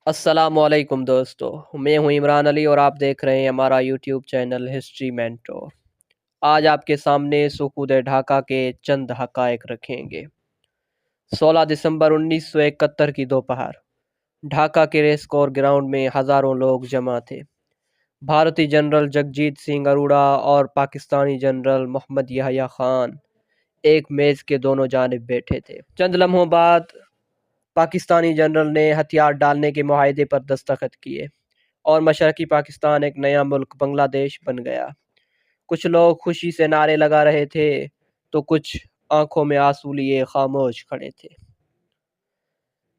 السلام علیکم دوستو، میں ہوں عمران علی اور آپ دیکھ رہے ہیں ہمارا یوٹیوب چینل ہسٹری مینٹور۔ آج آپ کے سامنے سقوط ڈھاکہ کے چند حقائق رکھیں گے۔ 16 دسمبر 1971 کی دوپہر ڈھاکہ کے ریس کور گراؤنڈ میں ہزاروں لوگ جمع تھے۔ بھارتی جنرل جگجیت سنگھ اروڑہ اور پاکستانی جنرل محمد یحییٰ خان ایک میز کے دونوں جانب بیٹھے تھے۔ چند لمحوں بعد پاکستانی جنرل نے ہتھیار ڈالنے کے معاہدے پر دستخط کیے اور مشرقی پاکستان ایک نیا ملک بنگلہ دیش بن گیا۔ کچھ لوگ خوشی سے نعرے لگا رہے تھے تو کچھ آنکھوں میں آنسو لیے خاموش کھڑے تھے۔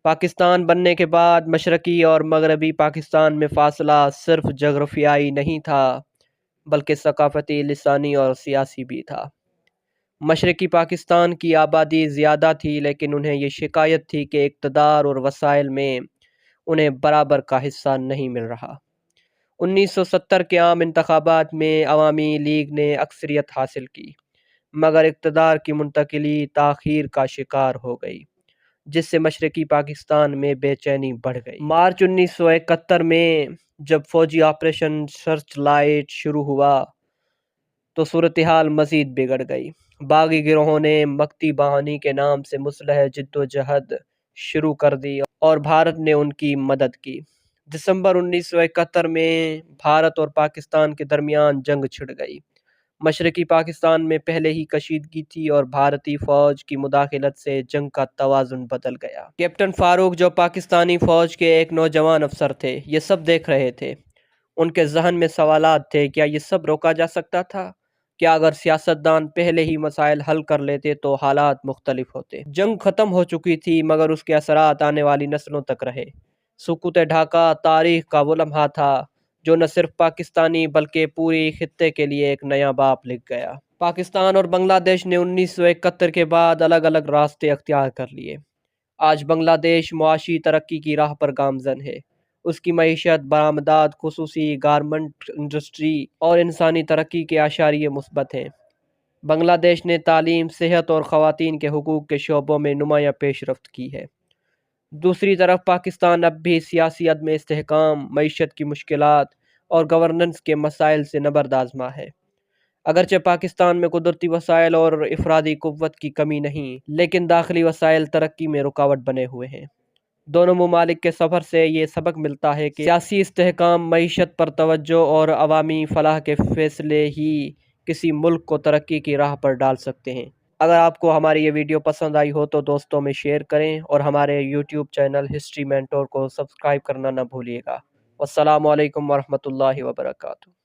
پاکستان بننے کے بعد مشرقی اور مغربی پاکستان میں فاصلہ صرف جغرافیائی نہیں تھا بلکہ ثقافتی، لسانی اور سیاسی بھی تھا۔ مشرقی پاکستان کی آبادی زیادہ تھی لیکن انہیں یہ شکایت تھی کہ اقتدار اور وسائل میں انہیں برابر کا حصہ نہیں مل رہا۔ 1970 کے عام انتخابات میں عوامی لیگ نے اکثریت حاصل کی مگر اقتدار کی منتقلی تاخیر کا شکار ہو گئی، جس سے مشرقی پاکستان میں بے چینی بڑھ گئی۔ مارچ 1971 میں جب فوجی آپریشن سرچ لائٹ شروع ہوا تو صورتحال مزید بگڑ گئی۔ باغی گروہوں نے مکتی بہانی کے نام سے مسلح جدوجہد شروع کر دی اور بھارت نے ان کی مدد کی۔ دسمبر 1971 میں بھارت اور پاکستان کے درمیان جنگ چھڑ گئی۔ مشرقی پاکستان میں پہلے ہی کشیدگی تھی اور بھارتی فوج کی مداخلت سے جنگ کا توازن بدل گیا۔ کیپٹن فاروق، جو پاکستانی فوج کے ایک نوجوان افسر تھے، یہ سب دیکھ رہے تھے۔ ان کے ذہن میں سوالات تھے: کیا یہ سب روکا جا سکتا تھا؟ کیا اگر سیاستدان پہلے ہی مسائل حل کر لیتے تو حالات مختلف ہوتے؟ جنگ ختم ہو چکی تھی مگر اس کے اثرات آنے والی نسلوں تک رہے۔ سقوط ڈھاکہ تاریخ کا وہ لمحہ تھا جو نہ صرف پاکستانی بلکہ پوری خطے کے لیے ایک نیا باب لکھ گیا۔ پاکستان اور بنگلہ دیش نے 1971 کے بعد الگ الگ راستے اختیار کر لیے۔ آج بنگلہ دیش معاشی ترقی کی راہ پر گامزن ہے۔ اس کی معیشت، برآمدات، خصوصی گارمنٹ انڈسٹری اور انسانی ترقی کے اشاریے مثبت ہیں۔ بنگلہ دیش نے تعلیم، صحت اور خواتین کے حقوق کے شعبوں میں نمایاں پیش رفت کی ہے۔ دوسری طرف پاکستان اب بھی سیاسی عدم استحکام، معیشت کی مشکلات اور گورننس کے مسائل سے نبرد ہے۔ اگرچہ پاکستان میں قدرتی وسائل اور افرادی قوت کی کمی نہیں، لیکن داخلی وسائل ترقی میں رکاوٹ بنے ہوئے ہیں۔ دونوں ممالک کے سفر سے یہ سبق ملتا ہے کہ سیاسی استحکام، معیشت پر توجہ اور عوامی فلاح کے فیصلے ہی کسی ملک کو ترقی کی راہ پر ڈال سکتے ہیں۔ اگر آپ کو ہماری یہ ویڈیو پسند آئی ہو تو دوستوں میں شیئر کریں اور ہمارے یوٹیوب چینل ہسٹری مینٹور کو سبسکرائب کرنا نہ بھولیے گا۔ والسلام علیکم ورحمۃ اللہ وبرکاتہ۔